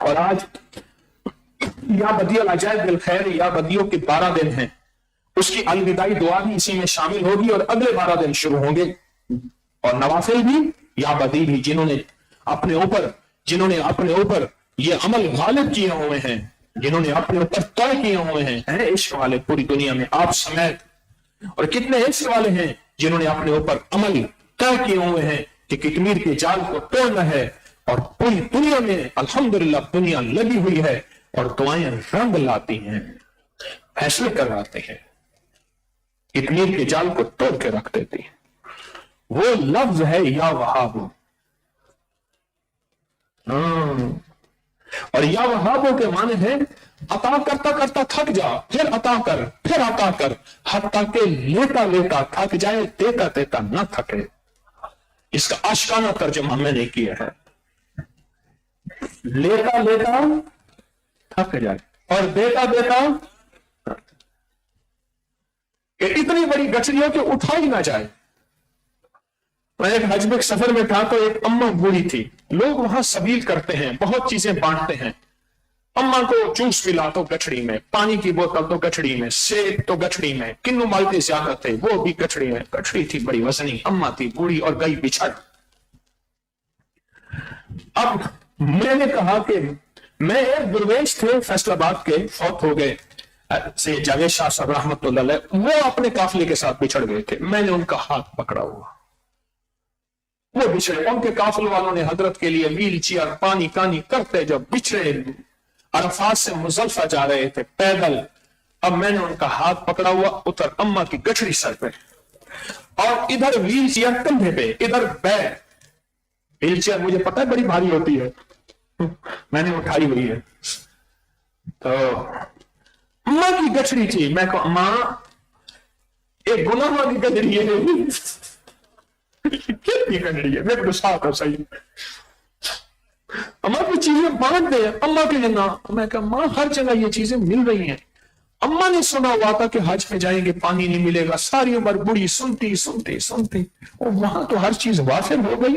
اور آج یا بدی العجائب بالخیر یا بدیوں کے 12 دن ہیں، اس کی الوداعی دعا بھی اسی میں شامل ہوگی اور اگلے 12 دن شروع ہوں گے، اور نوافل بھی یا بدی بھی، جنہوں نے اپنے اوپر یہ عمل غالب کیے ہوئے ہیں، جنہوں نے اپنے اوپر طے کیے ہوئے ہیں عشق والے پوری دنیا میں آپ سمیت، اور کتنے عشق والے ہیں جنہوں نے اپنے اوپر عمل طے کیے ہوئے ہیں کہ کشمیر کے جال کو توڑنا ہے، اور پوری دنیا میں الحمدللہ دنیا لگی ہوئی ہے اور دعائیں رنگ لاتی ہیں، فیصلے کرواتے ہیں، کشمیر کے جال کو توڑ کے رکھ دیتی ہیں۔ وہ لفظ ہے یا وہاب، اور یا وہابوں کے معنی ہے عطا کرتا کرتا تھک جا، پھر عطا کر، پھر عطا کر، حتیٰ کہ لیتا لیتا تھک جائے، دیتا دیتا نہ تھکے۔ اس کا آشکارا ترجمہ میں نے کیا ہے، لیتا لیتا تھک جائے اور دیتا دیتا کہ اتنی بڑی گٹھری ہو کہ اٹھا ہی نہ جائے۔ میں ایک حج میں سفر میں تھا تو ایک اماں بوڑھی تھی، لوگ وہاں سبیل کرتے ہیں، بہت چیزیں بانٹتے ہیں، اماں کو جوس ملا تو گٹھڑی میں، پانی کی بوتل تو گٹھڑی میں، سیب تو گٹھڑی میں، کنو مالتے زیادہ تھے وہ بھی گٹھڑی میں، گٹھڑی تھی بڑی وزنی، اماں تھی بوڑھی اور گئی بچھڑ۔ اب میں نے کہا کہ میں ایک درویش تھے فیصل آباد کے، فوت ہو گئے، سید جاوید شاہ صاحب رحمۃ اللہ علیہ، وہ اپنے قافلے کے ساتھ بچھڑ گئے تھے، میں نے ان کا ہاتھ پکڑا ہوا، وہ بچھڑے، ان کے قافلے والوں نے حضرت کے لیے ویل چیئر پانی کانی کرتے جب بچھڑے، عرفات سے مزدلفہ جا رہے تھے پیدل، اب میں نے ان کا ہاتھ پکڑا ہوا، ادھر اماں کی گٹھڑی سر پہ اور ادھر ویل چیئر کندھے پہ، ادھر بیگ، ویل چیئر مجھے پتا ہے بڑی بھاری ہوتی ہے، میں نے اٹھائی ہوئی ہے، تو اماں کی گٹھڑی تھی، میں کہا اماں ایک گناہ کی گٹھڑی ہے، کتنی گٹھڑی ہے، میرے کو ساتھ ہو صحیح، اماں کی چیزیں بانٹ دے، اماں کے لیے نہ، میں کہا ماں ہر جگہ یہ چیزیں مل رہی ہیں، اماں نے سنا ہوا تھا کہ حج پہ جائیں گے پانی نہیں ملے گا، ساری عمر بڑی سنتی سنتی سنتی، اور وہاں تو ہر چیز واصل ہو گئی۔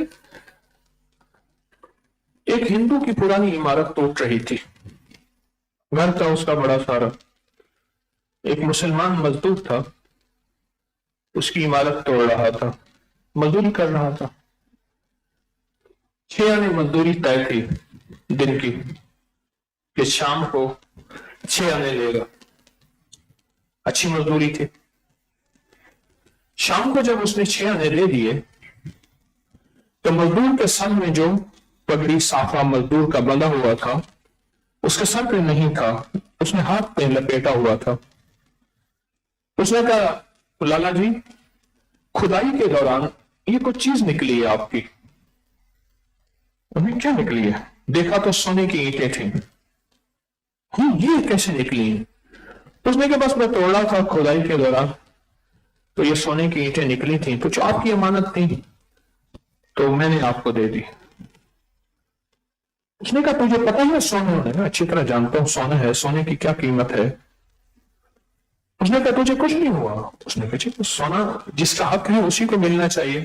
ایک ہندو کی پرانی عمارت ٹوٹ رہی تھی، گھر تھا اس کا بڑا سارا، ایک مسلمان مزدور تھا، اس کی عمارت توڑ رہا تھا، مزدوری کر رہا تھا، 6 آنے مزدوری طے تھی دن کی کہ شام کو 6 آنے لے گا، اچھی مزدوری تھی۔ شام کو جب اس نے 6 آنے لے دیے تو مزدور کے سر میں جو پگڑی صافہ مزدور کا بندھا ہوا تھا اس کے سر پہ نہیں تھا، اس نے ہاتھ پہ لپیٹا ہوا تھا۔ اس نے کہا لالا جی کھدائی کے دوران یہ کچھ چیز نکلی ہے آپ کی، انہیں کیا نکلی ہے؟ دیکھا تو سونے کی اینٹیں تھیں، یہ کیسے نکلی ہیں؟ اس نے کہا بس میں توڑ رہا تھا کھدائی کے دوران تو یہ سونے کی اینٹیں نکلی تھیں، تو جو آپ کی امانت تھی تو میں نے آپ کو دے دی۔ اس نے کہا تجھے پتا ہے سونا ہے؟ میں اچھی طرح جانتا ہوں سونا ہے، سونے کی کیا قیمت ہے؟ اس نے کہا تجھے کچھ نہیں ہوا؟ اس نے کہا سونا جس کا حق ہے اسی کو ملنا چاہیے،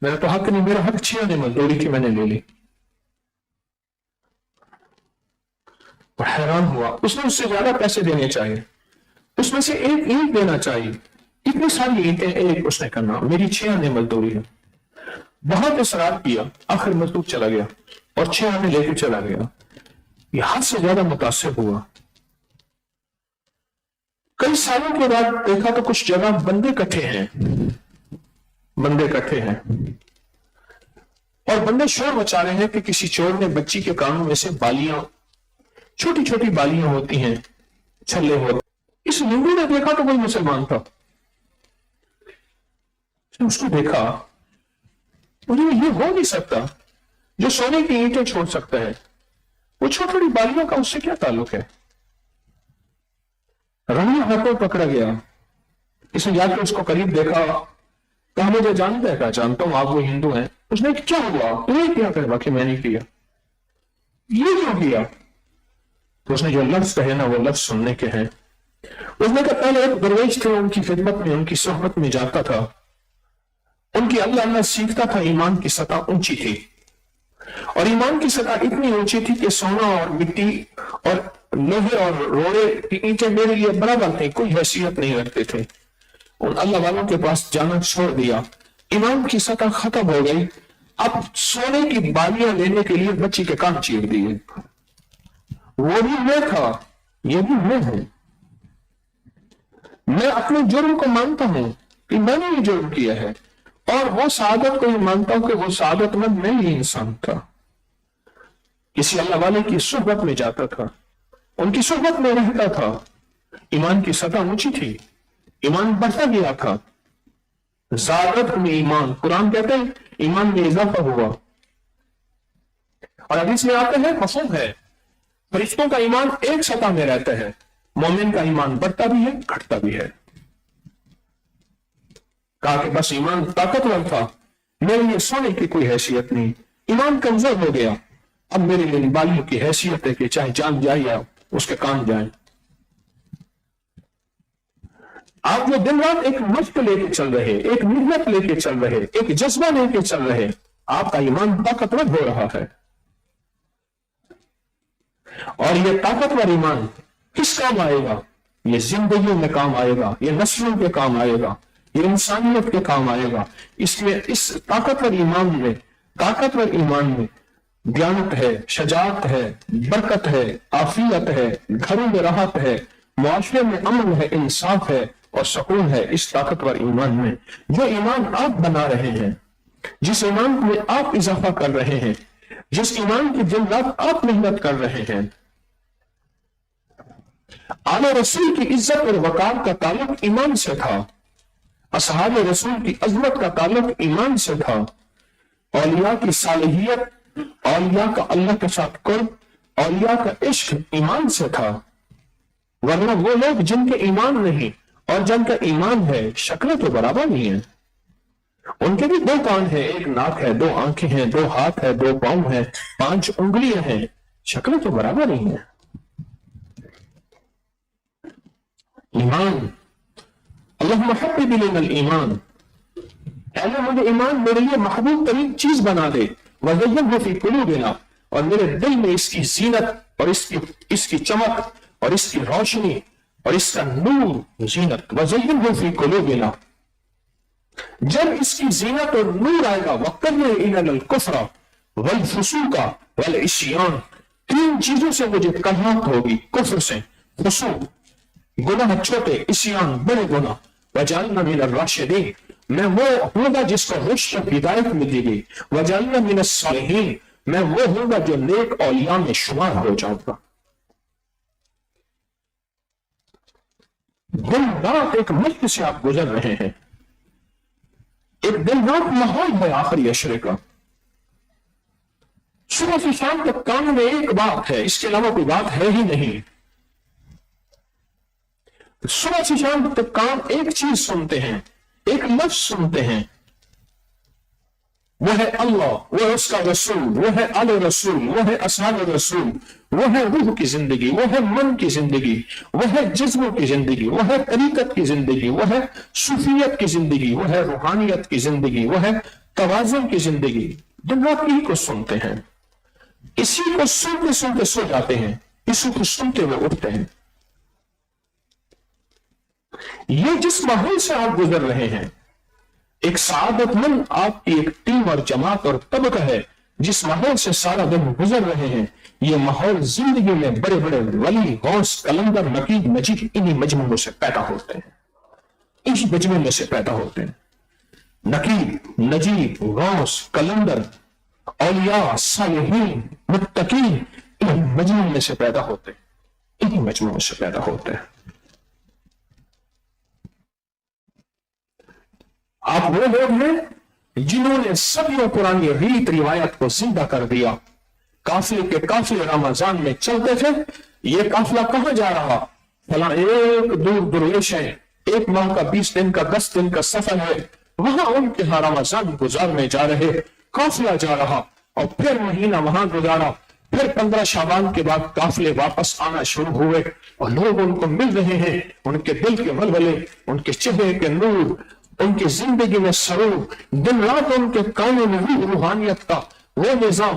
میرا تو حق نہیں، میرا حق 6 آنے مزدوری کی میں نے لے لی۔ اور حیران ہوا، اس نے اس سے زیادہ پیسے دینے چاہیے، اس میں سے ایک اینٹ دینا چاہیے، اتنی ساری اینٹیں ایک اس نے کرنا، میری 6 آنے مزدوری ہے۔ بہت اصرار کیا، آخر مزدور چلا گیا اور 6 آنے لے کے چلا گیا، یہ حد سے زیادہ متاثر ہوا۔ کئی سالوں کے بعد دیکھا تو کچھ جگہ بندے کٹھے ہیں، اور بندے شور مچا رہے ہیں کہ کسی چور نے بچی کے کانوں میں سے بالیاں، چھوٹی چھوٹی بالیاں ہوتی ہیں، چھلے ہوتے۔ اس ہندو نے دیکھا تو کوئی مسلمان تھا، اس نے اس کو دیکھا، مجھے یہ ہو نہیں سکتا جو سونے کی اینٹیں چھوڑ سکتا ہے، وہ چھوٹی چھوٹی بالیوں کا اس سے کیا تعلق ہے؟ رنگی ہاتھوں پکڑا گیا، اس نے جا کے اس کو قریب دیکھا، کہا مجھے جانتا ہے؟ کہا جانتا ہوں، آپ وہ ہندو ہیں۔ اس نے کیا ہوا؟ تو یہ کیا کہا کہ میں نہیں کیا، یہ کیوں کیا؟ تو اس نے جو لفظ کہے نا وہ لفظ سننے کے ہیں۔ اس نے کہا پہلے ایک درویش تھے، ان کی خدمت میں ان کی صحبت میں جاتا تھا، ان کی اللہ اللہ سیکھتا تھا، ایمان کی سطح اونچی تھی، اور ایمان کی سطح اتنی اونچی تھی کہ سونا اور مٹی اور لوہے اور روڑے کی اینٹیں میرے لیے برابر تھے، کوئی حیثیت نہیں رکھتے تھے۔ ان اللہ والوں کے پاس جانا چھوڑ دیا، ایمان کی سطح ختم ہو گئی۔ اب سونے کی بالیاں لینے کے لیے بچی کے کان چیر دیے۔ وہ بھی میں تھا، یہ بھی میں ہوں۔ میں اپنے جرم کو مانتا ہوں کہ میں نے یہ جرم کیا ہے، اور وہ سعادت کو یہ مانتا ہوں کہ وہ سعادت مند میں ہی انسان تھا۔ کسی اللہ والے کی صحبت میں جاتا تھا، ان کی صحبت میں رہتا تھا، ایمان کی سطح اونچی تھی، ایمان بڑھتا گیا تھا۔ زیادت میں ایمان، قرآن کہتے ہیں ایمان میں اضافہ ہوا، اور حدیث میں آتا ہے، مفہوم ہے، فرشتوں کا ایمان ایک سطح میں رہتا ہے، مومن کا ایمان بڑھتا بھی ہے گھٹتا بھی ہے۔ کہا کہ بس ایمان طاقتور تھا، میرے لیے سونے کی کوئی حیثیت نہیں، ایمان کمزور ہو گیا، اب میرے لیے بالیوں کی حیثیت ہے کہ چاہے جان جائے یا اس کے کان جائیں۔ آپ وہ دن رات ایک مشق لے کے چل رہے، ایک محنت لے کے چل رہے، ایک جذبہ لے کے چل رہے، آپ کا ایمان طاقتور ہو رہا ہے۔ اور یہ طاقتور ایمان کس کام آئے گا؟ یہ زندگیوں میں کام آئے گا، یہ نسلوں کے کام آئے گا، یہ انسانیت کے کام آئے گا۔ اس میں اس طاقتور ایمان میں دیانت ہے، شجاعت ہے، برکت ہے، عافیت ہے، گھروں میں راحت ہے، معاشرے میں امن ہے، انصاف ہے اور سکون ہے۔ اس طاقتور ایمان میں جو ایمان آپ بنا رہے ہیں، جس ایمان میں آپ اضافہ کر رہے ہیں، جس ایمان کی دن رات آپ محنت کر رہے ہیں، آل رسول کی عزت اور وقار کا تعلق ایمان سے تھا، اصحاب رسول کی عظمت کا تعلق ایمان سے تھا، اولیاء کی صالحیت، اولیاء کا اللہ کے ساتھ قرب، اولیاء کا عشق ایمان سے تھا۔ ورنہ وہ لوگ جن کے ایمان نہیں اور جن کا ایمان ہے، شکلیں تو برابر نہیں ہیں۔ ان کے بھی 2 کان ہیں، 1 ناک ہے، 2 آنکھیں ہیں، 2 ہاتھ ہے، 2 پاؤں ہیں، 5 انگلیاں ہیں، شکلیں تو برابر نہیں ہیں۔ ایمان، اللہم حبب الینا الایمان، اے اللہ مجھے ایمان میرے لیے محبوب ترین چیز بنا دے، وزینہ فی قلوبنا، اور میرے دل میں اس کی زینت اور اس کی چمک اور اس کی روشنی اور اس کا نور، زینت، وزینہ فی قلوبنا، جب اس کی زینت اور نور آئے گا، وَقَرِّرْ إِلَى الْكُفْرَ وَالْفُسُوقَ وَالْعِصْيَانَ، 3 چیزوں سے مجھے کراہت ہوگی، کفر سے، فسوق گناہ چھوٹے، عصیان بڑے گناہ، وَجَعَلْنَا مِنَ الرَّاشِدِينَ، میں وہ ہوں گا جس کو رشد اور ہدایت ملے گی، وَجَعَلْنَا مِنَ الصَّالِحِينَ، میں وہ ہوں گا جو نیک اولیاء میں شمار ہو جاؤں گا۔ دن رات ایک مشق سے آپ گزر رہے ہیں، ایک دن رات ماحول ہے آخری عشرے کا، صبح سے شام تک کان میں ایک بات ہے، اس کے علاوہ کوئی بات ہے ہی نہیں۔ صبح سے شام تک کان ایک چیز سنتے ہیں، ایک لفظ سنتے ہیں، وہ ہے اللہ، وہ ہے اس کا رسول، وہ ہے آل رسول، وہ ہے اصحاب رسول، وہ ہے روح کی زندگی، وہ ہے من کی زندگی، وہ ہے جذبوں کی زندگی، وہ ہے طریقت کی زندگی، وہ ہے صوفیت کی زندگی، وہ ہے روحانیت کی زندگی، وہ ہے توازن کی زندگی۔ دن رات یہی کو سنتے ہیں، اسی کو سنتے سنتے سو جاتے ہیں، اسی کو سنتے ہوئے اٹھتے ہیں۔ یہ جس ماحول سے آپ گزر رہے ہیں، ایک سعادت مند آپ کی ایک ٹیم اور جماعت اور طبقہ ہے، جس ماحول سے سارا دن گزر رہے ہیں، یہ ماحول زندگی میں بڑے بڑے ولی، غوث، کلندر، نقیب، نجیب انہی مجموعوں سے پیدا ہوتے ہیں، انہی مجموعوں میں سے پیدا ہوتے ہیں۔ نقیب، نجیب، غوث، کلندر، اولیاء، صالحین، متقین انہی مجموعوں میں سے پیدا ہوتے ہیں، انہی مجموعوں سے پیدا ہوتے ہیں۔ آپ وہ لوگ ہیں جنہوں نے صدیوں پرانی ریت روایت کو زندہ کر دیا۔ قافلے کے قافلے رمضان میں چلتے تھے، یہ قافلہ کہاں جا رہا؟ فلاں ایک دور درویش ہے، 1 ماہ کا 20 دن کا 10 دن کا سفر ہے، وہاں ان کے ہاں رمضان گزارنے جا رہے، قافلہ جا رہا، اور پھر مہینہ وہاں گزارا، پھر 15 شعبان کے بعد قافلے واپس آنا شروع ہوئے، اور لوگ ان کو مل رہے ہیں، ان کے دل کے ولولے، ان کے چہرے کے نور، ان کی زندگی میں سرور، دن رات ان کے کانوں میں روحانیت کا وہ نظام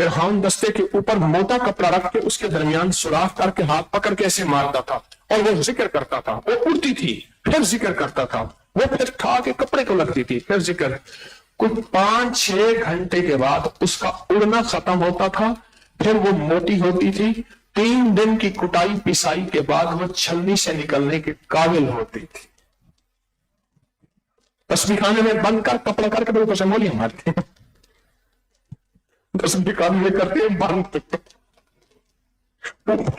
پھر ہاؤن دستے کے اوپر موٹا کپڑا رکھ کے اس کے درمیان سوراخ کر کے ہاتھ پکڑ کے ایسے مارتا تھا اور وہ ذکر کرتا تھا. وہ اڑتی تھی پھر ذکر کرتا تھا, وہ پھر کھا کے کپڑے کو لگتی تھی پھر ذکر. کچھ 5-6 گھنٹے کے بعد اس کا اڑنا ختم ہوتا تھا, پھر وہ موٹی ہوتی تھی. 3 دن کی کٹائی پسائی کے بعد وہ چھلنی سے نکلنے کے قابل ہوتی تھی. تسبیح خانے میں بند کر کپڑا کر کے اوپر سے مولیاں مارتے ہیں, تسبیح خانے میں کرتے ہیں بند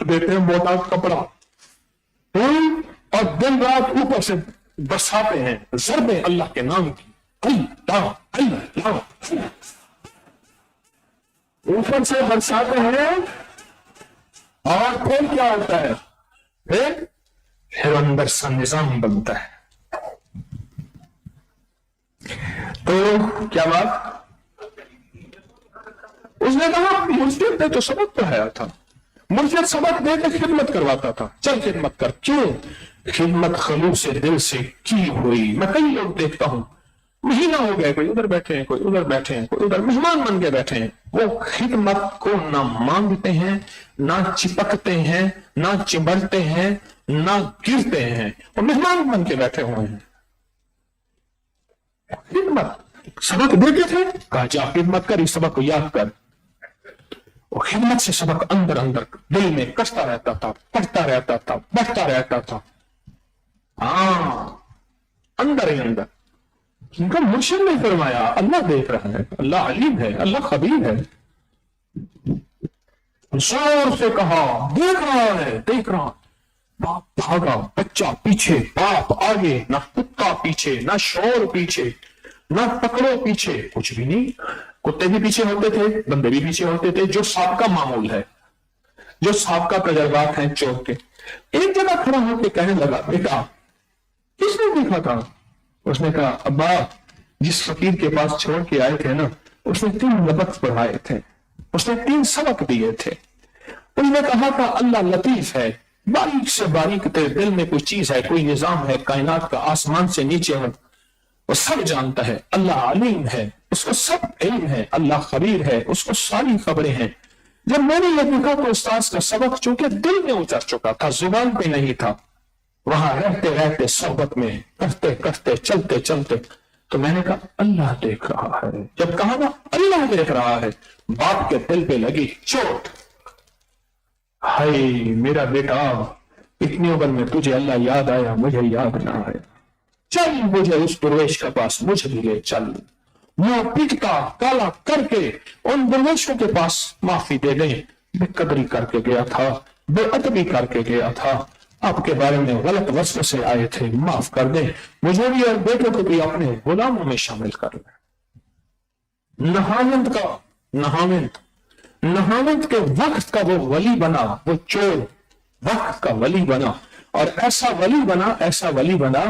دیتے ہیں موٹا کپڑا اور دن رات اوپر سے برساتے ہیں ضربیں اللہ کے نام کی. اللہ اللہ اوپر سے برساتے ہیں اور پھر کیا ہوتا ہے, پھر اندر سا نظام بنتا ہے. تو کیا بات, اس نے کہا مرشد نے تو سبق پڑھایا تھا, مرشد سبق دے کے خدمت کرواتا تھا, چل خدمت کر. کیوں خدمت خلوص دل سے کی ہوئی. میں کئی لوگ دیکھتا ہوں مہینہ ہو گئے, کوئی ادھر بیٹھے ہیں, کوئی ادھر بیٹھے ہیں, کوئی ادھر مہمان بن کے بیٹھے ہیں. وہ خدمت کو نہ مانگتے ہیں, نہ چپکتے ہیں, نہ چمڑتے ہیں, نہ گرتے ہیں, وہ مہمان بن کے بیٹھے ہوئے ہیں. خدمت سبق دیتے تھے, کہا جا خدمت کر, اس سبق کو یاد کر. وہ خدمت سے سبق اندر اندر دل میں کشتا رہتا تھا, پڑھتا رہتا تھا, بڑھتا رہتا تھا. ہاں اندر ہی اندر. ان کا مرشد نے فرمایا اللہ دیکھ رہا ہے, اللہ علیم ہے, اللہ خبیر ہے. زور سے کہا دیکھ رہا ہے, دیکھ رہا. باپ بھاگا, بچہ پیچھے, باپ آگے, نہ کتا پیچھے, نہ شور پیچھے, نہ پکڑو پیچھے, کچھ بھی نہیں. کتے بھی پیچھے ہوتے تھے, بندے بھی پیچھے ہوتے تھے, جو سابقہ معمول ہے, جو سابقہ تجربات ہیں چوک کے. ایک جگہ کھڑا ہو کے کہنے لگا بیٹا کس نے دیکھا تھا؟ اس نے کہا ابا جس فقیر کے پاس چھوڑ کے آئے تھے نا, اس نے 3 لبق پڑھائے تھے, اس نے 3 سبق دیے تھے. اس نے کہا تھا اللہ لطیف ہے, باریک سے باریک تیرے دل میں کوئی چیز ہے, کوئی نظام ہے کائنات کا, آسمان سے نیچے ہے, وہ سب جانتا ہے. اللہ علیم ہے, اس کو سب علم ہے. اللہ خبیر ہے, اس کو ساری خبریں ہیں. جب میں نے یہ دیکھا تو استاذ کا سبق چونکہ دل میں اتر چکا تھا, زبان پہ نہیں تھا, وہاں رہتے رہتے صحبت میں کرتے کرتے چلتے چلتے, تو میں نے کہا اللہ دیکھ رہا ہے. جب کہا نا اللہ دیکھ رہا ہے, باپ کے دل پہ لگی چوٹ. ہائے میرا بیٹا, اتنی عمر میں تجھے اللہ یاد آیا, مجھے یاد نہ آیا. چل مجھے اس درویش کے پاس مجھے بھی لے چل. منہ پیٹتا کالا کر کے ان درویشوں کے پاس معافی دے دیں. بے قدری کر کے گیا تھا, بے ادبی کر کے گیا تھا, آپ کے بارے میں غلط وسوسے سے آئے تھے, معاف کر دیں. مجھے بھی اور بیٹوں کو بھی اپنے غلاموں میں شامل کر لیں. نہاوند کا نہاوند کے وقت کا وہ ولی بنا, وہ چور وقت کا ولی بنا, اور ایسا ولی بنا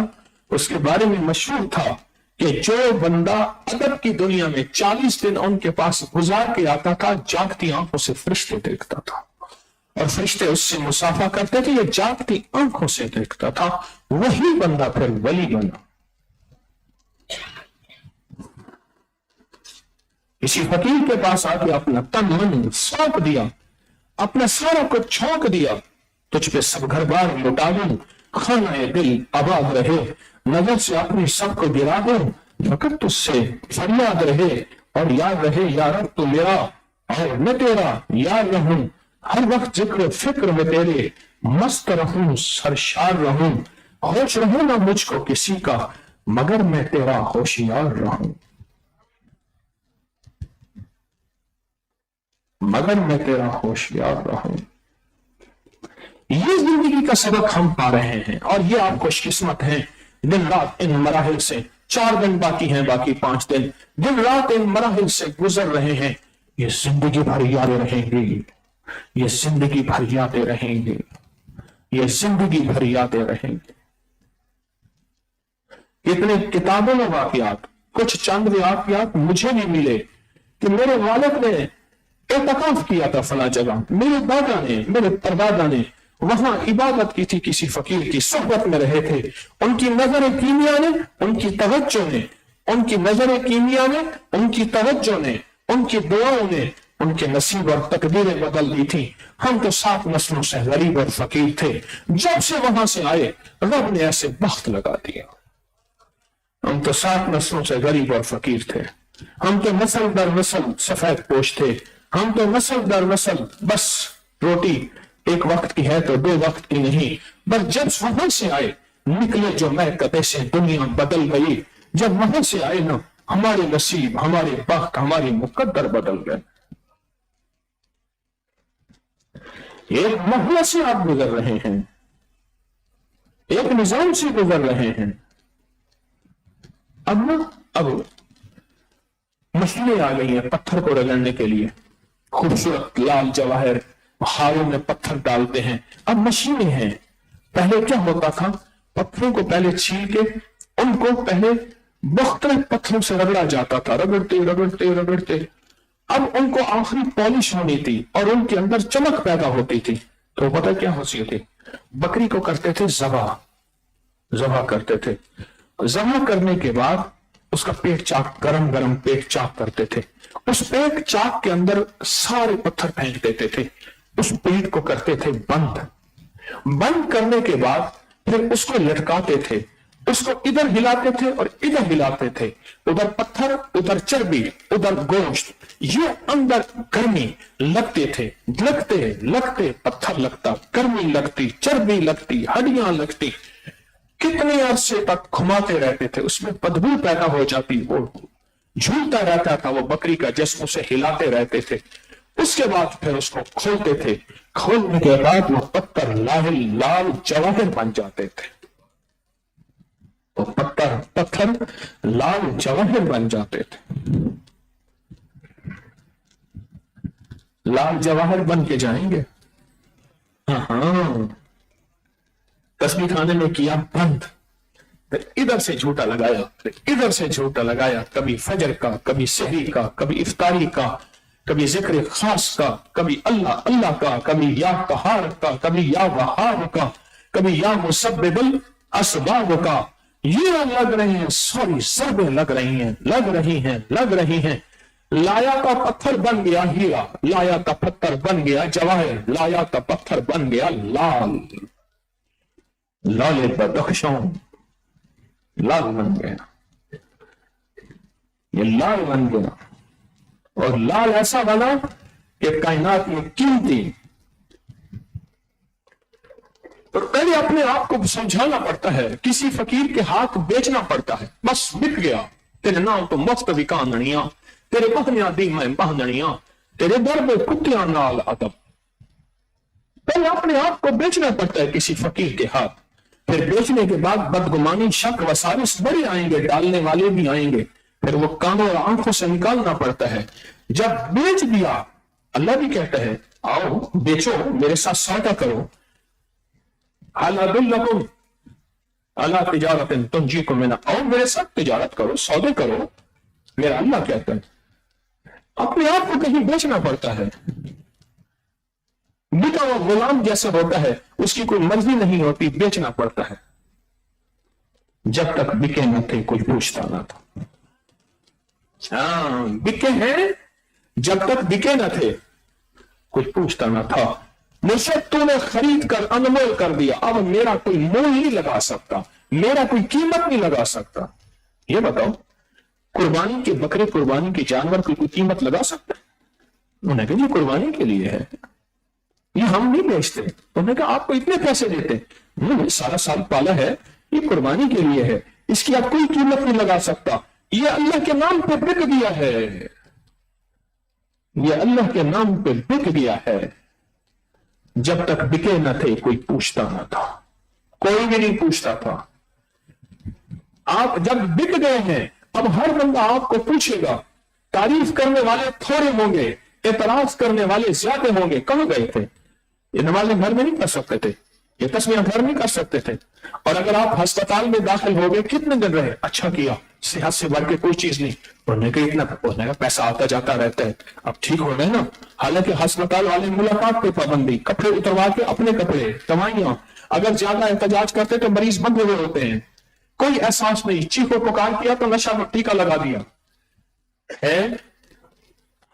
اس کے بارے میں مشہور تھا کہ جو بندہ ادب کی دنیا میں 40 دن ان کے پاس گزار کے آتا تھا, جاگتی آنکھوں سے فرشتے دیکھتا تھا, اور فرشتے اس سے مسافہ کرتے تھے, یہ جاگتی آنکھوں سے دیکھتا تھا. وہی بندہ پھر ولی بنا. کسی فقیر کے پاس آ کے اپنا تن من سونپ دیا, اپنا سارا کچھ چھونک دیا, تجھ پہ سب گھر بار لٹا دوں, خانہ دل آباد رہے, نظر سے اپنی سب کو گرا دوں, فقط تجھ سے فریاد رہے اور یاد رہے یا رب تو میرا اور میں تیرا یاد رہوں. ہر وقت ذکر فکر میں تیرے مست رہوں, سرشار رہوں, ہوش رہوں نہ مجھ کو کسی کا, مگر میں تیرا ہوشیار رہوں. مگر میں تیرا ہوشیار رہوں. یہ زندگی کا سبق ہم پا رہے ہیں, اور یہ آپ خوش قسمت ہیں. دن رات ان مراحل سے, 4 دن باقی ہیں, باقی 5 دن, دن رات ان مراحل سے گزر رہے ہیں. یہ زندگی بھر یاد رہیں گی, یہ زندگی بھر یادیں رہیں گی, یہ زندگی بھر یادیں رہیں گی. اتنے کتابوں میں واقعات, کچھ چند واقعات مجھے بھی ملے کہ میرے والد نے اعتکاف کیا تھا فلاں جگہ, میرے دادا نے, میرے پردادا نے وہاں عبادت کی تھی, کسی فقیر کی صحبت میں رہے تھے. ان کی نظر کیمیا نے, ان کی توجہ نے, ان کی نظر کیمیا نے, ان کی توجہ نے, ان کی دعاؤں نے ان کے نصیب اور تقدیریں بدل دی تھی. ہم تو 7 نسلوں سے غریب اور فقیر تھے, جب سے وہاں سے آئے رب نے ایسے بخت لگا دیا. ہم تو 7 نسلوں سے غریب اور فقیر تھے, ہم تو نسل در نسل سفید پوش تھے, ہم تو نسل در نسل بس روٹی ایک وقت کی ہے تو 2 وقت کی نہیں. بس جب وہاں سے آئے نکلے جو میں کتے سے دنیا بدل گئی. جب وہاں سے آئے نا ہمارے نصیب, ہمارے بخت, ہماری مقدر بدل گئے. ایک مرحلے سے آپ گزر رہے ہیں, ایک نظام سے گزر رہے ہیں. اب مشینیں آ گئی ہیں پتھر کو رگڑنے کے لیے, خوبصورت لال جواہر ہاروں میں پتھر ڈالتے ہیں. اب مشینیں ہیں. پہلے کیا ہوتا تھا, پتھروں کو پہلے چھیل کے ان کو پہلے مختلف پتھروں سے رگڑا جاتا تھا, رگڑتے رگڑتے رگڑتے اب ان کو آخری پالش ہونی تھی اور ان کے اندر چمک پیدا ہوتی تھی. تو پتہ کیا ہوتی تھی, بکری کو کرتے تھے ذبح کرتے تھے. ذبح کرنے کے بعد اس کا پیٹ چاک, گرم گرم پیٹ چاک کرتے تھے. اس پیٹ چاک کے اندر سارے پتھر پھینک دیتے تھے. اس پیٹ کو کرتے تھے بند کرنے کے بعد پھر اس کو لٹکاتے تھے, اس کو ادھر ہلاتے تھے اور ادھر ہلاتے تھے. ادھر پتھر, ادھر چربی, ادھر گوشت. یہ اندر گرمی لگتے تھے, لگتے پتھر لگتا, گرمی لگتی, چربی لگتی, ہڈیاں لگتی. کتنے عرصے تک گھماتے رہتے تھے, اس میں بدبو پیدا ہو جاتی, وہ جھولتا رہتا تھا وہ بکری کا جسم, اسے ہلاتے رہتے تھے. اس کے بعد پھر اس کو کھولتے تھے, کھولنے کے بعد وہ پتھر لال جواہر بن جاتے تھے. وہ پتھر لال جواہر بن جاتے تھے. لال جواہر بن کے جائیں گے. ہاں تسبیح خانے میں کیا بند, پھر ادھر سے جھوٹا لگایا, پھر ادھر سے جھوٹا لگایا, کبھی فجر کا, کبھی سحری کا, کبھی افطاری کا, کبھی ذکر خاص کا, کبھی اللہ کا, کبھی یا قہار کا, کبھی یا وہاب کا, کبھی یا مسبب الاسباب کا. یہ لگ رہے ہیں, سوری ضربیں لگ رہی ہیں. لایا کا پتھر بن گیا ہیرا, لایا کا پتھر بن گیا جواہر, لایا کا پتھر بن گیا لال بدخشاں, لال بن گیا. یہ لال بن گیا, اور لال ایسا بنا کہ کائنات میں قیمتی. اور پہلے اپنے آپ کو سمجھانا پڑتا ہے, کسی فقیر کے ہاتھ بیچنا پڑتا ہے. بس بک گیا, تیرے نام تو مفت وکانڑیاں, تیرے پہنیاں دی میں بہنڑیاں, تیرے در میں کتیاں نال ادب. پہلے اپنے آپ کو بیچنا پڑتا ہے کسی فقیر کے ہاتھ. پھر بیچنے کے بعد بدگمانی, شک, وساوس بڑے آئیں گے, ڈالنے والے بھی آئیں گے. پھر وہ کانوں اور آنکھوں سے نکالنا پڑتا ہے. جب بیچ دیا, اللہ بھی کہتا ہے آؤ بیچو, میرے ساتھ سودا کرو. اللہ تجارت تنجیکم من, آؤ میرے ساتھ تجارت کرو, سودے کرو. میرا اللہ کہتا ہے اپنے آپ کو کہیں بیچنا پڑتا ہے. بکا ہوا غلام جیسے ہوتا ہے, اس کی کوئی مرضی نہیں ہوتی, بیچنا پڑتا ہے. جب تک بکے نہ تھے کوئی پوچھتا نہ تھا. ہاں بکے ہیں, جب تک بکے نہ تھے کوئی پوچھتا نہ تھا. مجھے تو نے خرید کر انمول کر دیا, اب میرا کوئی مول نہیں لگا سکتا, میرا کوئی قیمت نہیں لگا سکتا. یہ بتاؤ قربانی کے بکرے, قربانی کے جانور کی کوئی قیمت لگا سکتا ہے؟ انہوں نے کہا یہ قربانی کے لیے ہے, یہ ہم نہیں بیچتے. انہوں نے کہا آپ کو اتنے پیسے دیتے, انہوں نے سارا سال پالا ہے, یہ قربانی کے لیے ہے, اس کی آپ کوئی قیمت نہیں لگا سکتا. یہ اللہ کے نام پہ بک گیا ہے, یہ اللہ کے نام پہ بک گیا ہے. جب تک بکے نہ تھے کوئی پوچھتا نہ تھا, کوئی بھی نہیں پوچھتا تھا. آپ جب بک گئے ہیں اب ہر بندہ آپ کو پوچھے گا. تعریف کرنے والے تھوڑے ہوں گے, اعتراض کرنے والے زیادہ ہوں گے. کہاں گئے تھے؟ یہ نمازیں گھر میں نہیں کر سکتے تھے, یہ تسبیحاں گھر نہیں کر سکتے تھے. اور اگر آپ ہسپتال میں داخل ہو گئے, کتنے دن رہے؟ اچھا کیا, صحت سے بڑھ کے کوئی چیز نہیں. انہوں نے اتنا پیسہ آتا جاتا رہتا ہے, اب ٹھیک ہو گئے نا. حالانکہ ہسپتال والے ملاقات پہ پابندی, کپڑے اتروا کے اپنے کپڑے, دوائیاں. اگر زیادہ احتجاج کرتے تو مریض بند ہوئے ہوتے ہیں. کوئی احساس نہیں, چیخو پکار کیا تو نشہ ٹیکا لگا دیا ہے.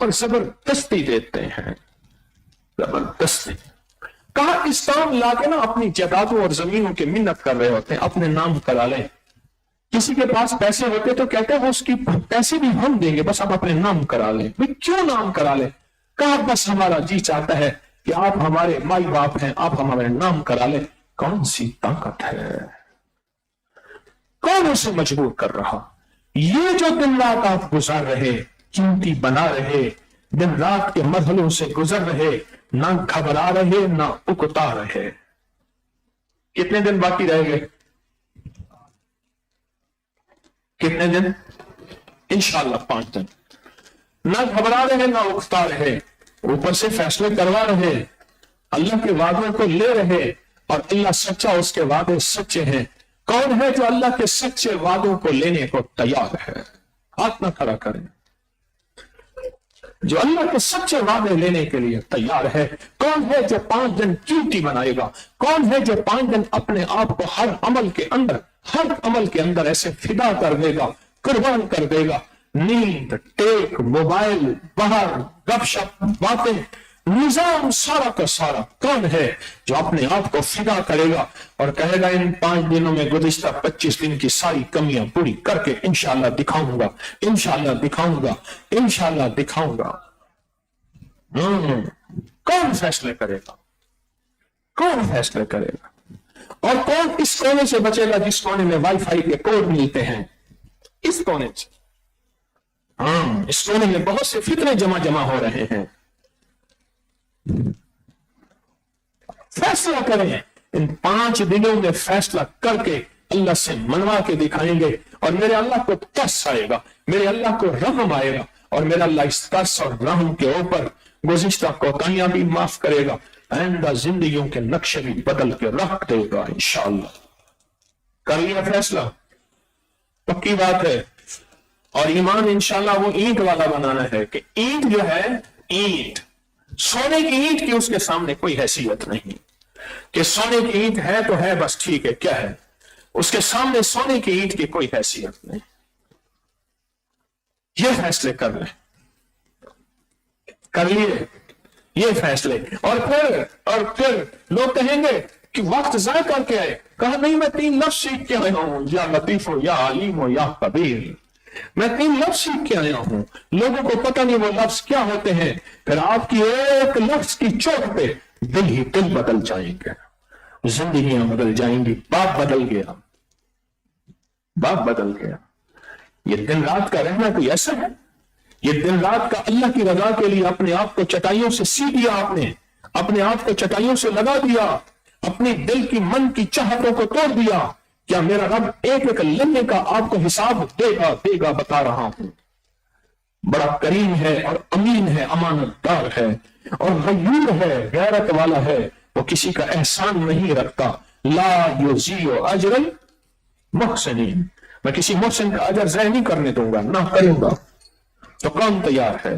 اور زبردستی دیتے ہیں، زبردستی. کہا اس کام لا کے نا اپنی جائیدادوں اور زمینوں کی منت کر رہے ہوتے ہیں، اپنے نام کرا لیں. کسی کے پاس پیسے ہوتے تو کہتے ہیں اس کی پیسے بھی ہم دیں گے، بس آپ اپنے نام کرا لیں. بھئی کیوں نام کرا لیں؟ کہا بس ہمارا جی چاہتا ہے کہ آپ ہمارے مائی باپ ہیں، آپ ہمارے نام کرا لیں. کون سی طاقت ہے؟ کون اسے مجبور کر رہا؟ یہ جو دن رات آپ گزار رہے، قیمتی بنا رہے، دن رات کے مرحلوں سے گزر رہے، نہ گھبرا رہے نہ اکتا رہے. کتنے دن باقی رہ گئے؟ کتنے دن؟ انشاءاللہ 5 دن. نہ گھبرا رہے نہ اکتا رہے، اوپر سے فیصلے کروا رہے، اللہ کے وعدوں کو لے رہے، اور اللہ سچا، اس کے وعدے سچے ہیں. کون ہے جو اللہ کے سچے وعدوں کو لینے کو تیار ہے؟ ہاتھ نہ کھڑا کریں. جو اللہ کے سچے وعدے لینے کے لیے تیار ہے. کون ہے جو 5 دن قیمتی بنائے گا؟ کون ہے جو 5 دن اپنے آپ کو ہر عمل کے اندر ایسے فدا کر دے گا، قربان کر دے گا؟ نیند، ٹیک، موبائل، باہر، گپ شپ، باتیں، نظام سارا کا سارا. کون ہے جو اپنے آپ کو فدا کرے گا اور کہے گا ان 5 دنوں میں گزشتہ 25 دن کی ساری کمیاں پوری کر کے انشاءاللہ دکھاؤں گا، انشاءاللہ دکھاؤں گا، انشاءاللہ دکھاؤں گا؟ کون فیصلے کرے گا؟ کون فیصلے کرے گا؟ اور کون اس کونے سے بچے گا جس کونے میں وائی فائی کے کوڈ ملتے ہیں؟ اس کونے سے. اس کونے میں بہت سے فتنے جمع ہو رہے ہیں. فیصلہ کریں. ان 5 دنوں میں فیصلہ کر کے اللہ سے منوا کے دکھائیں گے، اور میرے اللہ کو ترس آئے گا، میرے اللہ کو رحم آئے گا، اور میرا اللہ اس ترس اور رحم کے اوپر گزشتہ کوتاہیاں بھی معاف کرے گا، آئندہ زندگیوں کے نقشے بھی بدل کے رکھ دے گا انشاءاللہ. کر لیا فیصلہ؟ پکی بات ہے. اور ایمان انشاءاللہ وہ اینٹ والا بنانا ہے کہ اینٹ جو ہے، اینٹ سونے کی اینٹ کی اس کے سامنے کوئی حیثیت نہیں، کہ سونے کی اینٹ ہے تو ہے، بس ٹھیک ہے، کیا ہے اس کے سامنے سونے کی اینٹ کی کوئی حیثیت نہیں. یہ فیصلے کر لیں. کر لیے یہ فیصلے. اور پھر لوگ کہیں گے کہ وقت ضائع کر کے آئے. کہا نہیں، میں 3 لفظ سیکھ کے آیا ہوں، یا لطیف ہو، یا علیم ہو، یا خبیر. میں 3 لفظ سیکھ کے آیا ہوں. لوگوں کو پتہ نہیں وہ لفظ کیا ہوتے ہیں. پھر آپ کی ایک لفظ کی چوٹ پہ دل بدل جائیں گے، زندگیاں بدل جائیں گی. باپ بدل گیا، باپ بدل گیا. یہ دن رات کا رہنا کوئی ایسا ہے؟ یہ دن رات کا اللہ کی رضا کے لیے اپنے آپ کو چٹائیوں سے سی دیا، آپ نے اپنے آپ کو چٹائیوں سے لگا دیا، اپنی دل کی من کی چاہتوں کو توڑ دیا. کیا میرا رب ایک لمحے کا آپ کو حساب دے گا؟ بتا رہا ہوں. بڑا کریم ہے اور امین ہے، امانت دار ہے اور غیور ہے، غیرت والا ہے. وہ کسی کا احسان نہیں رکھتا. لا یضیع اجر المحسنین. میں کسی محسن کا اجر ضائع نہیں کرنے دوں گا، نہ کروں گا. تو کون تیار ہے؟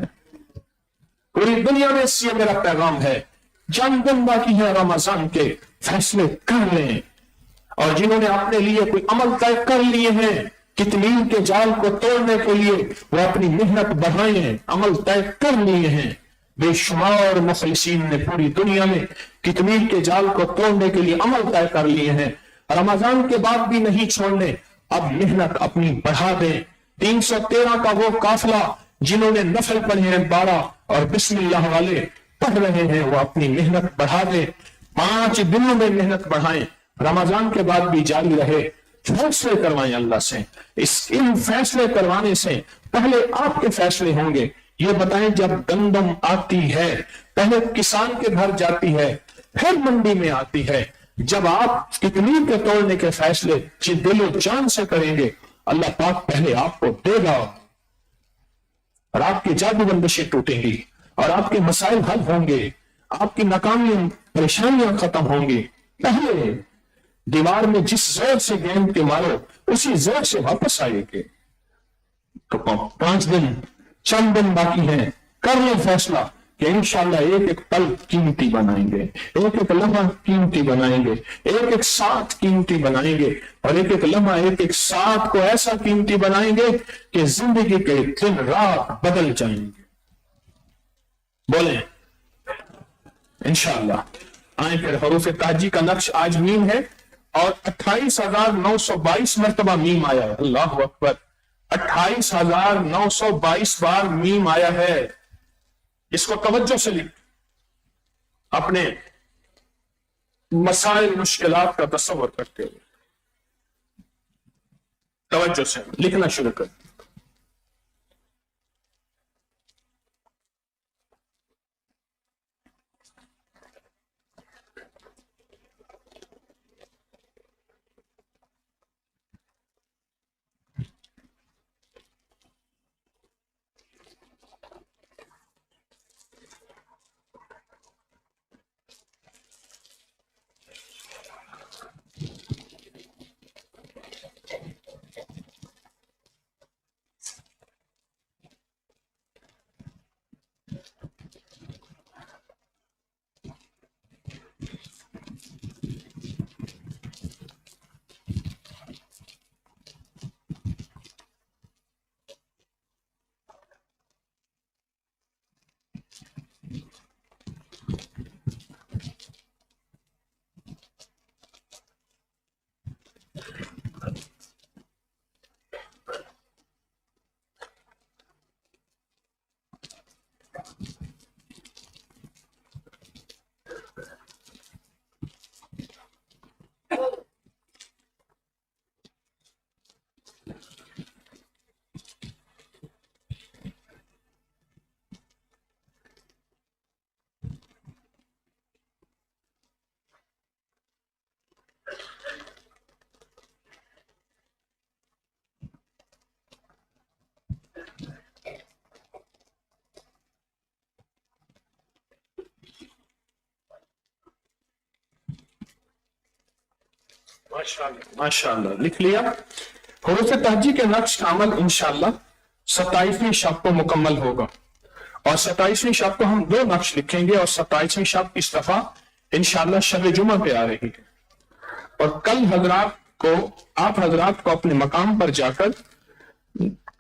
پوری دنیا میں اس سے میرا پیغام ہے، چند دن باقی ہے رمضان کے، فیصلے کر لیں. اور جنہوں نے اپنے لیے کوئی عمل طے کر لیے ہیں کتمین کے جال کو توڑنے کے لیے، وہ اپنی محنت بڑھائیں. عمل طے کر لیے ہیں. بے شمار مخلصین نے پوری دنیا میں کتمین کے جال کو توڑنے کے لیے عمل طے کر لیے ہیں. رمضان کے بعد بھی نہیں چھوڑنے. اب محنت اپنی بڑھا دیں. 313 کا وہ قافلہ جنہوں نے نفل پڑھے ہیں 12 اور بسم اللہ والے پڑھ رہے ہیں، وہ اپنی محنت بڑھا دیں. 5 دنوں میں محنت بڑھائیں. رمضان کے بعد بھی جاری رہے. فیصلے کروائیں اللہ سے. ان فیصلے کروانے سے پہلے آپ کے فیصلے ہوں گے. یہ بتائیں، جب گندم آتی ہے پہلے کسان کے گھر جاتی ہے، پھر منڈی میں آتی ہے. جب آپ کتنی کے توڑنے کے فیصلے دل و جان سے کریں گے، اللہ پاک پہلے آپ کو دے گا، اور آپ کی جادو بندشیں ٹوٹیں گی، اور آپ کے مسائل حل ہوں گے، آپ کی ناکامیاں پریشانیاں ختم ہوں گی. پہلے دیوار میں جس زور سے گیند کے مارو اسی زور سے واپس آئے گے. تو 5 دن، چند دن باقی ہیں. کر لیں فیصلہ کہ انشاءاللہ ایک پل قیمتی بنائیں گے، ایک لمحہ قیمتی بنائیں گے، ایک ساتھ قیمتی بنائیں گے، اور ایک لمحہ ایک ساتھ کو ایسا قیمتی بنائیں گے کہ زندگی کے دن رات بدل جائیں گے. بولیں انشاءاللہ. آئیں پھر حروف تہجی کا نقش آج میم ہے اور 28,922 مرتبہ میم آیا ہے. اللہ اکبر. 28,922 بار میم آیا ہے. اس کو توجہ سے لکھ. اپنے مسائل مشکلات کا تصور کرتے ہوئے توجہ سے لکھنا شروع کر. ماشاءاللہ لکھ لیا. حروف تہجی کے نقش کا عمل انشاءاللہ 27ویں شب کو مکمل ہوگا اور 27ویں شب کو ہم 2 نقش لکھیں گے اور 27ویں شب اس دفعہ انشاءاللہ شب جمعہ پہ آ رہی ہے. اور کل آپ حضرات کو اپنے مقام پر جا کر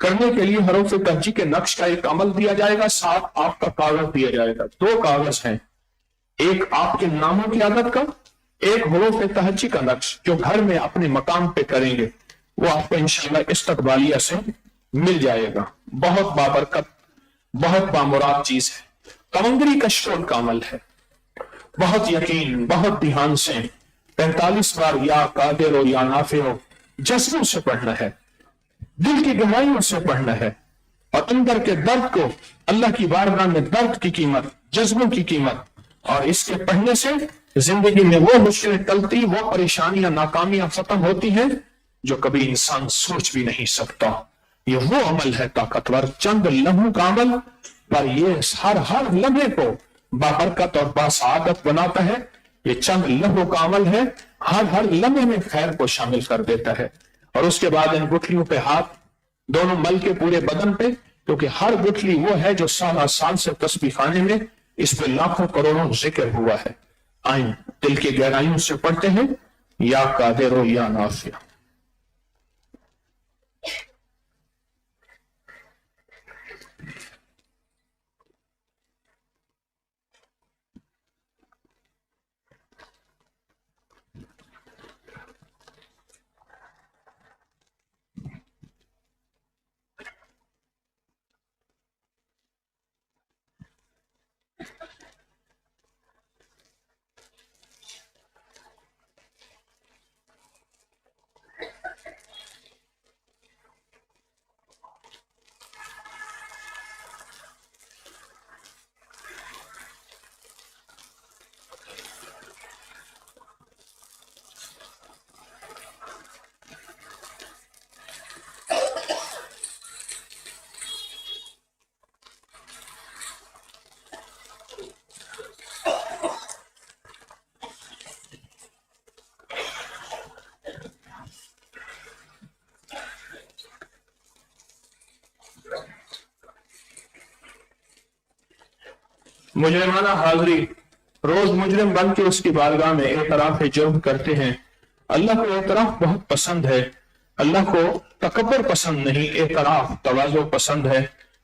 کرنے کے لیے حروف تہجی کے نقش کا ایک عمل دیا جائے گا. ساتھ آپ کا کاغذ دیا جائے گا. 2 کاغذ ہیں. ایک آپ کے ناموں کی عادت کا, ایک حروف تہجی کا نقش جو گھر میں اپنے مقام پہ کریں گے وہ آپ کو انشاءاللہ استقبالیہ سے مل جائے گا. بہت بابرکت, بہت بامراد چیز ہے. کمنگری کشکول کا عمل ہے. بہت یقین, بہت دھیان سے 45 بار یا قادر ہو یا نافع ہو جذبوں سے پڑھنا ہے, دل کی گہرائیوں سے پڑھنا ہے اور اندر کے درد کو اللہ کی بارگاہ میں درد کی قیمت, جذبوں کی قیمت, اور اس کے پڑھنے سے زندگی میں وہ مشکلیں ٹلتی, وہ پریشانیاں, ناکامیاں ختم ہوتی ہیں جو کبھی انسان سوچ بھی نہیں سکتا. یہ وہ عمل ہے طاقتور, چند لمحوں کا عمل, پر یہ ہر لمحے کو بابرکت اور باسعادت بناتا ہے. یہ چند لمحوں کا عمل ہے, ہر لمحے میں خیر کو شامل کر دیتا ہے. اور اس کے بعد ان گٹھلیوں پہ ہاتھ دونوں مل کے پورے بدن پہ, کیونکہ ہر گٹھلی وہ ہے جو سال سے تسبیح خانے میں اس پہ لاکھوں کروڑوں ذکر ہوا ہے. آئیں دل کی گہرائیوں سے پڑھتے ہیں یا قادر ہو یا نافع. مجرمانہ حاضری, روز مجرم بن کے اس کی بارگاہ میں اعتراف جرم کرتے ہیں. اللہ کو اعتراف بہت پسند ہے, اللہ کو تکبر پسند نہیں, اعتراف تواضع پسند ہے.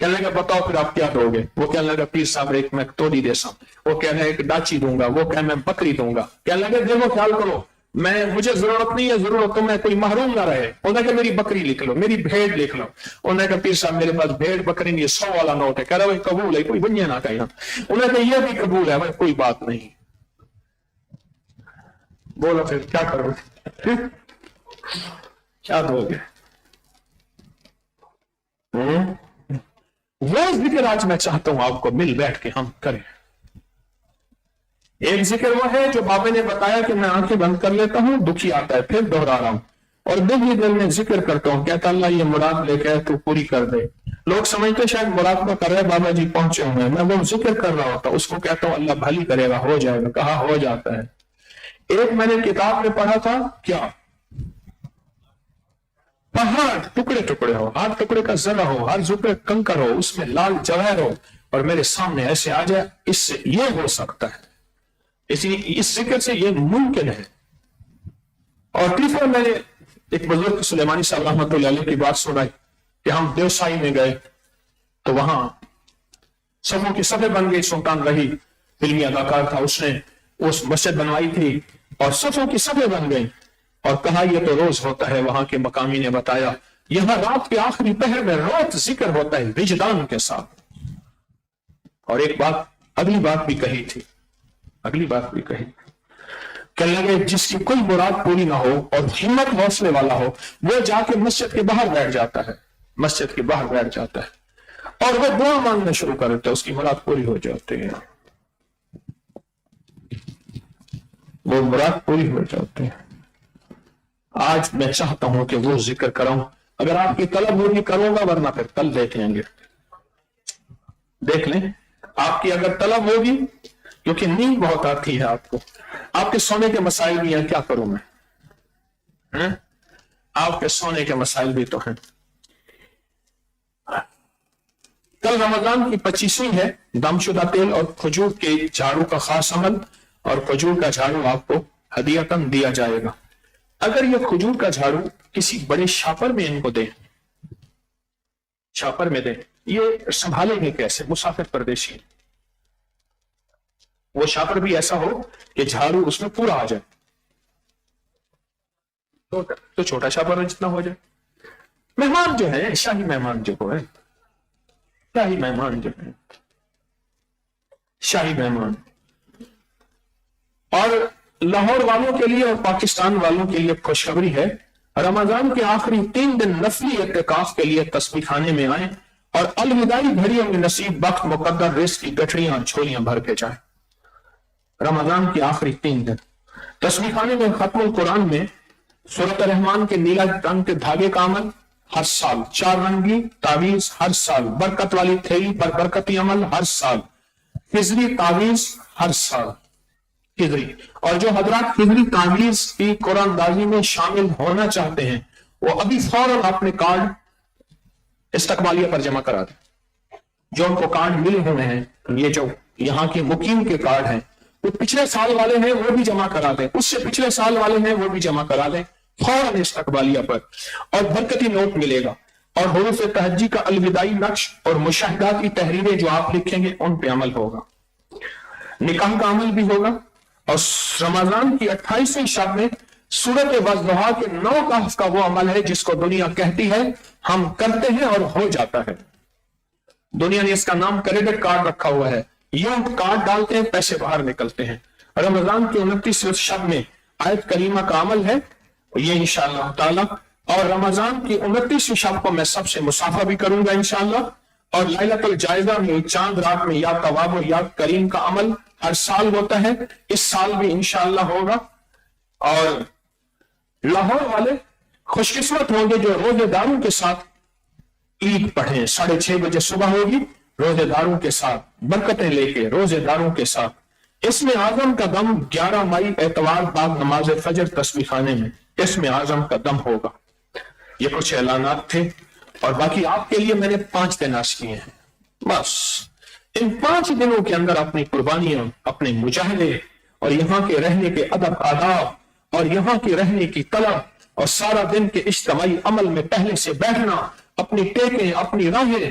کہنے لگا بتاؤ پھر آپ کیا دو گے؟ وہ کہنے لگا پیر صاحب ایک میں تولی دے سا، وہ کہنے ایک ڈاچی دوں گا، وہ کہنے میں بکری دوں گا۔ کہنے لگا دیکھو خیال کرو، مجھے ضرورت نہیں ہے، ضرورت تو میں کوئی محروم نہ رہے۔ انہوں نے کہا میری بکری لکھ لو، میری بھیڑ لکھ لو۔ انہوں نے کہا پیر صاحب میرے پاس بھیڑ بکری نہیں ہے، 100 والا نوٹ ہے۔ کہہ رہا بھائی قبول ہے، کوئی بنیا نہ کہنا۔ انہوں نے کہا یہ بھی قبول ہے، بھائی کوئی بات نہیں۔ بولو پھر کیا کرو گے؟ کیا دو گے؟ وہ ذکر آج میں چاہتا ہوں آپ کو مل بیٹھ کے ہم کریں۔ ایک ذکر وہ ہے جو بابے نے بتایا کہ میں آنکھیں بند کر لیتا ہوں، دکھی آتا ہے، پھر دہرا رہا ہوں اور دل ہی دل میں ذکر کرتا ہوں، کہتا اللہ یہ مراد لے کے تو پوری کر دے۔ لوگ سمجھتے شاید مراد کو کر رہے بابا جی پہنچے ہوئے ہیں، میں وہ ذکر کر رہا ہوتا، اس کو کہتا ہوں اللہ بھلی کرے گا، ہو جائے گا۔ کہا ہو جاتا ہے۔ ایک میں نے کتاب میں پڑھا تھا، کیا پہاڑ ٹکڑے ٹکڑے ہو، ہر ٹکڑے کا ذرہ ہو، ہر ذکر کنکر ہو، اس میں لال جواہر ہو اور میرے سامنے ایسے آ جائے، اس سے یہ ہو سکتا ہے، اس ذکر سے یہ ممکن ہے۔ اور تیسرا میں نے ایک بزرگ سلیمانی صاحب رحمۃ اللہ علیہ کی بات سنائی کہ ہم دیوسائی میں گئے تو وہاں صفوں کی صفیں بن گئی، سلطان رہی فلمی اداکار تھا، اس نے اس مسجد بنوائی تھی اور صفوں کی صفیں بن گئی اور کہا یہ تو روز ہوتا ہے۔ وہاں کے مقامی نے بتایا یہاں رات کے آخری پہر میں روز ذکر ہوتا ہے وجدان کے ساتھ۔ اور ایک بات اگلی بات بھی کہی تھی، اگلی بات بھی کہی کہ لگے جس کی کوئی مراد پوری نہ ہو اور ہمت حوصلے والا ہو، وہ جا کے مسجد کے باہر بیٹھ جاتا ہے، مسجد کے باہر بیٹھ جاتا ہے اور وہ دعا مانگنا شروع کر دیتا ہے، اس کی مراد پوری ہو جاتی ہے، وہ مراد پوری ہو جاتی ہے۔ آج میں چاہتا ہوں کہ وہ ذکر کروں، اگر آپ کی طلب ہوگی کروں گا، ورنہ پھر کل دیکھ لیں گے۔ دیکھ لیں آپ کی اگر طلب ہوگی، کیونکہ نیند بہت آتی ہے آپ کو، آپ کے سونے کے مسائل بھی ہیں، کیا کروں میں؟ آپ کے سونے کے مسائل بھی تو ہیں۔ کل رمضان کی 25ویں ہے، دم شدہ تیل اور کھجور کے جھاڑو کا خاص عمل، اور کھجور کا جھاڑو آپ کو ہدیتاً دیا جائے گا۔ اگر یہ کھجور کا جھاڑو کسی بڑے شاپر میں ان کو دیں، شاپر میں دیں، یہ سنبھالیں گے کیسے؟ مسافر پردیشی، وہ شاپر بھی ایسا ہو کہ جھاڑو اس میں پورا آ جائے، تو چھوٹا شاپر جتنا ہو جائے۔ مہمان جو ہے، شاہی مہمان جو ہے، شاہی مہمان جو ہے، شاہی مہمان، اور لاہور والوں کے لیے اور پاکستان والوں کے لیے خوشخبری ہے، رمضان کے آخری 3 دن نفلی اعتکاف کے لیے تسبیح خانے میں آئیں اور الوداعی گھڑیوں میں نصیب بخت مقدر رزق کی گٹھڑیاں جھولیاں بھر کے جائیں۔ رمضان کے آخری 3 دن تسبیح خانے میں ختم القرآن میں سورۃ الرحمن کے نیلا رنگ کے دھاگے کا عمل ہر سال، 4 رنگی تعویذ ہر سال، برکت والی تھیلی پر برکتی عمل ہر سال، خضری تعویذ ہر سال، خضری۔ اور جو حضرات خضری تعویذ کی قرآن اندازی میں شامل ہونا چاہتے ہیں وہ ابھی فوراً اپنے کارڈ استقبالیہ پر جمع کرا دیں۔ جو ان کو کارڈ ملے ہوئے ہیں، یہ جو یہاں کے مقیم کے کارڈ ہیں، وہ پچھلے سال والے ہیں وہ بھی جمع کرا دیں، اس سے پچھلے سال والے ہیں وہ بھی جمع کرا دیں فوراً استقبالیہ پر، اور برکتی نوٹ ملے گا اور حروف تہجی کا الوداعی نقش اور مشاہداتی تحریریں جو آپ لکھیں گے ان پہ عمل ہوگا، نکاح کا عمل بھی ہوگا۔ اور رمضان کی 28ویں شب میں سورۃ والضحیٰ کے 9 کہف کا وہ عمل ہے جس کو دنیا کہتی ہے ہم کرتے ہیں اور ہو جاتا ہے۔ دنیا نے اس کا نام کریڈٹ کارڈ رکھا ہوا ہے، یہ کارڈ ڈالتے ہیں پیسے باہر نکلتے ہیں۔ رمضان کی 29ویں شب میں آیت کریمہ کا عمل ہے یہ انشاءاللہ تعالی، اور رمضان کی 29ویں شب کو میں سب سے مصافحہ بھی کروں گا انشاءاللہ، اور لیلۃ الجائزہ میں چاند رات میں یا تواب و یا کریم کا عمل ہر سال ہوتا ہے، اس سال بھی انشاءاللہ ہوگا۔ اور لاہور والے خوش قسمت ہوں گے جو روزے داروں کے ساتھ عید پڑھیں، 6:30 بجے صبح ہوگی، روزے داروں کے ساتھ برکتیں لے کے، روزے داروں کے ساتھ۔ اس میں اعظم کا دم 11 مئی اتوار بعد نماز فجر تسبیح خانے میں اس میں اعظم کا دم ہوگا۔ یہ کچھ اعلانات تھے، اور باقی آپ کے لیے میں نے 5 دن عرض کیے ہیں، بس ان 5 دنوں کے اندر اپنی قربانیاں، اپنے مجاہدے، اور یہاں کے رہنے کے ادب آداب، اور یہاں کے رہنے کی طلب، اور سارا دن کے اجتماعی عمل میں پہلے سے بیٹھنا، اپنی ٹیکیں، اپنی راہیں،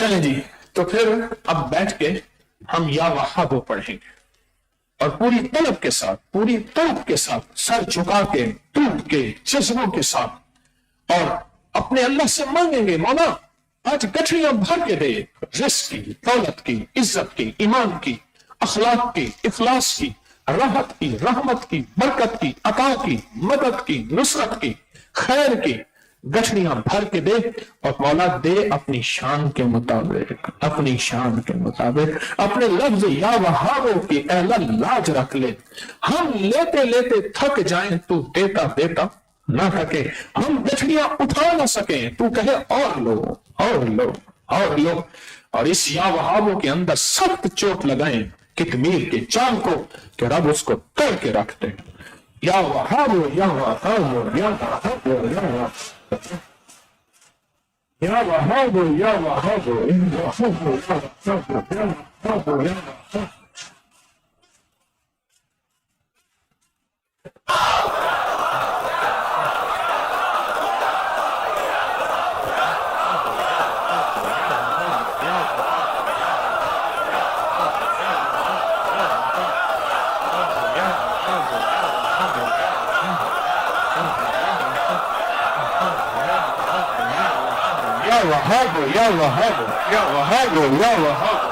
چلیں جی، تو پھر اب بیٹھ کے ہم یا وہابو پڑھیں گے اور پوری طلب کے ساتھ سر جھکا کے ٹوٹ کے جذبوں کے ساتھ اور اپنے اللہ سے مانگیں گے، مولا آج گٹھڑیاں بھر کے دے، رزق کی، دولت کی، عزت کی، ایمان کی، اخلاق کی، اخلاص کی، راحت کی، رحمت کی، برکت کی، عطا کی، مدد کی، نصرت کی، خیر کی گٹھڑیاں بھر کے دے، اور مولا دے اپنی شان کے مطابق، اپنی شان کے مطابق اپنے لفظ یا وہابو کی اہل لاج رکھ لے، ہم لیتے لیتے تھک جائیں تو دیتا دیتا نہ تھکے، ہم گٹھڑیاں اٹھا نہ سکیں تو کہے اور لو اور لو اور لو، اور اس یا وہابو کے اندر سخت چوٹ لگائیں کتمیر کے چاند کو کہ رب اس کو توڑ کے رکھ دے۔ یا وہابو یا وہابو یا وہابو یا وہابو یا وہابو یا وہابو یا وہابو یا وہابو یا وہابو۔ یا وہابو یا وہابو یا وہابو یا وہابو۔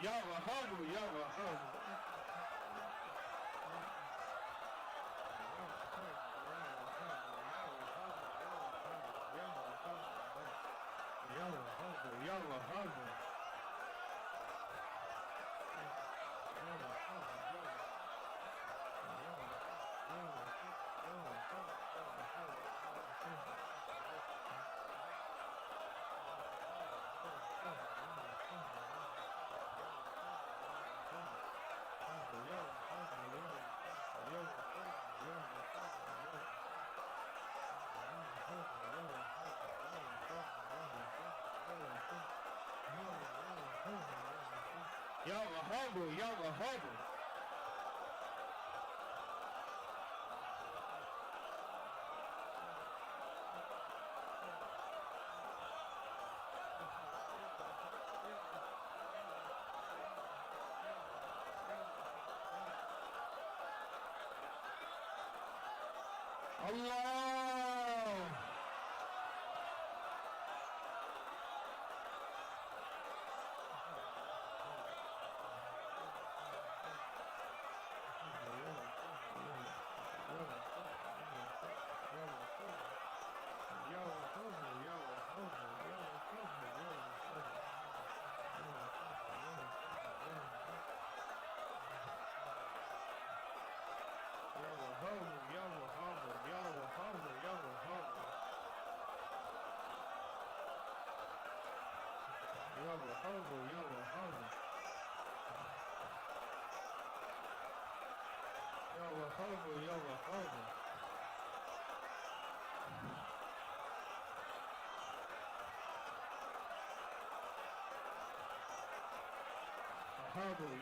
وہابو یا وہابو یا وہابو۔ یا وہابو یا وہابو یا وہابو۔ اللہ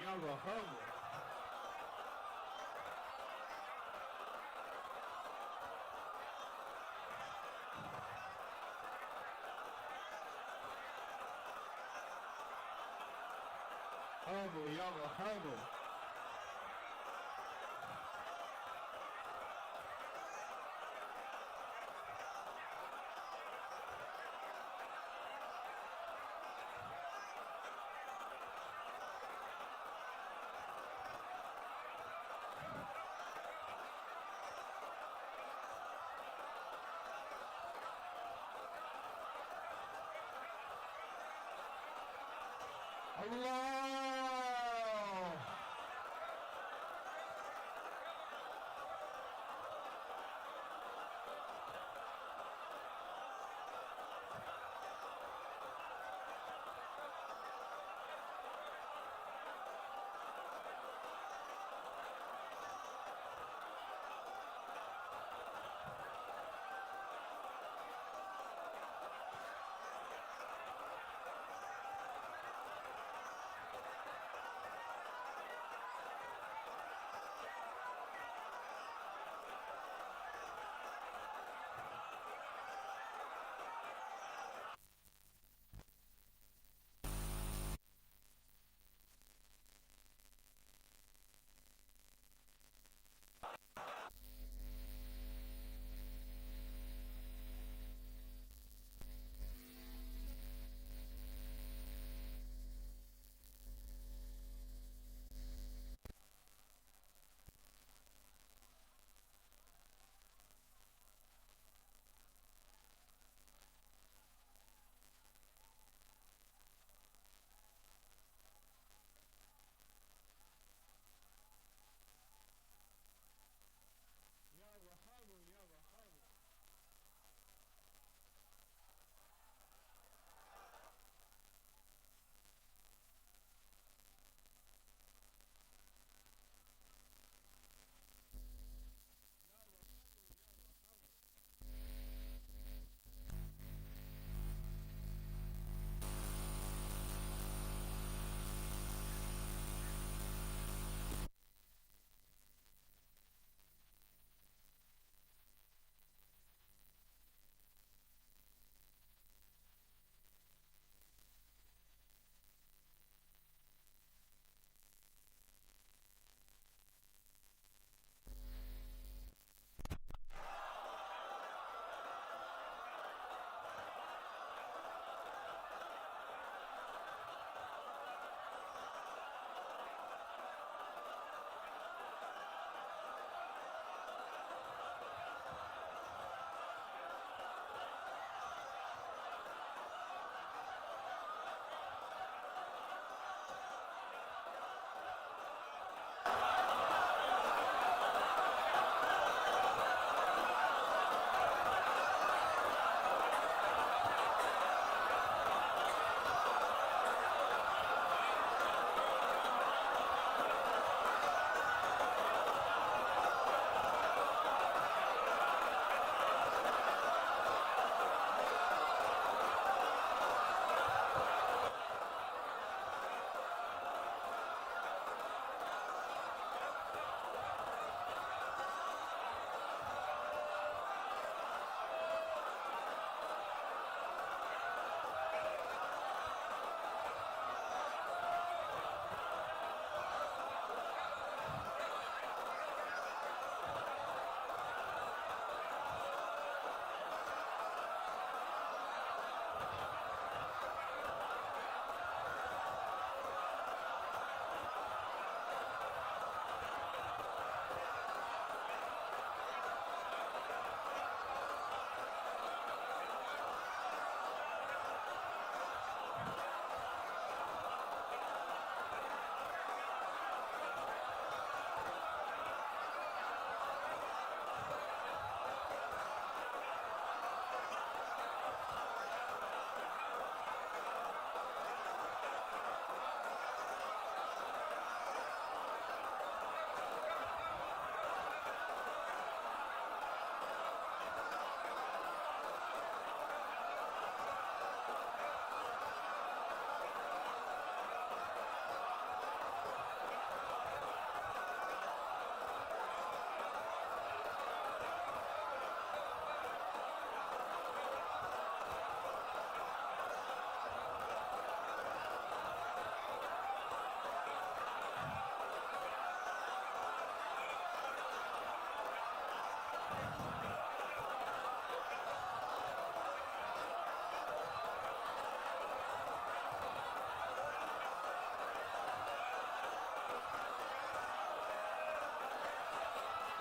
یا وہابو۔ یا وہابو اللہ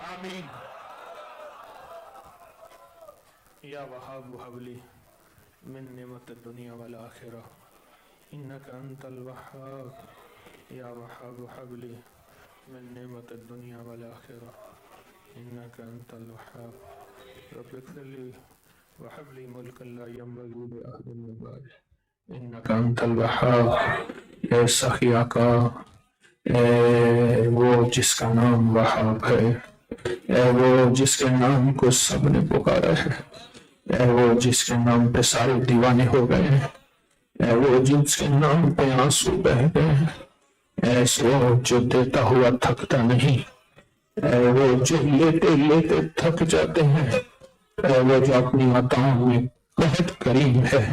آمین یا وہاب حبلی من نعمت الدنیا والآخرہ إنك أنت الوهاب يا وهاب هب لي من نعمة الدنيا والآخرة إنك أنت الوهاب رب اغفر لي وهب لي ملكا لا ينبغي لأحد من بعدي إنك أنت الوهاب اے سخی آقا، اے وہ جس کا نام وہاب ہے، اے وہ جس کے نام کو سب نے پکارا ہے، اے وہ جس کے نام پہ سارے دیوانے ہو گئے ہیں، اے وہ جس کے نام پہ آنسو بہ گئے ہیں، اے وہ جو دیتا ہوا تھکتا نہیں، اے وہ جو لیتے لیتے تھک جاتے ہیں، اے وہ جو اپنی عطاؤں میں بہت کریم ہے،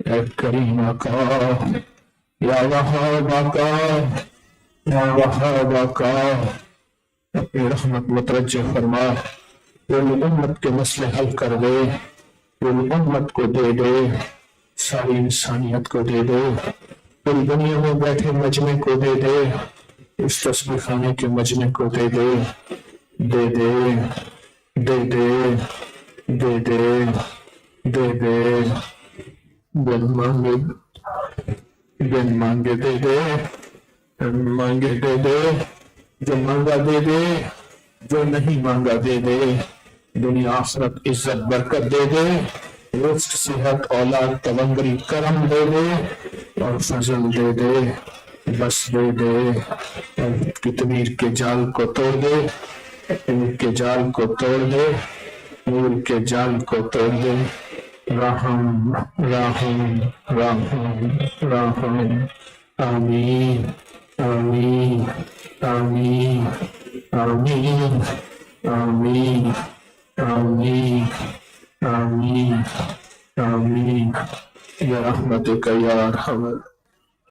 اے کریم آقا یا وہاب آقا یا وہاب آقا، اپنی رحمت متوجہ فرما، پوری امت کے مسئلے حل کر دے، پوری امت کو دے دے، ساری انسانیت کو دے دے، پوری دنیا میں بیٹھے مجمع کو دے دے، اس تسبیح خانے کے مجمع کو دے دے، دے دے دے دے دے دے دے دے، بن مانگے بن مانگے دے دے، بن مانگے دے دے، جو مانگا دے دے، جو نہیں مانگا دے دے، دنیا آخرت عزت برکت دے دے، رزق صحت اولاد تونگری کرم دے دے اور فضل دے دے، بس دے دے، اور تدبیر کے جال کو توڑ دے، نور کے جال کو توڑ دے، نور کے جال کو توڑ دے، رحم رحم رحم رحم، آمین آمین آمین آمین آمین آمین آمین آمین یا رحمتک یا ارحم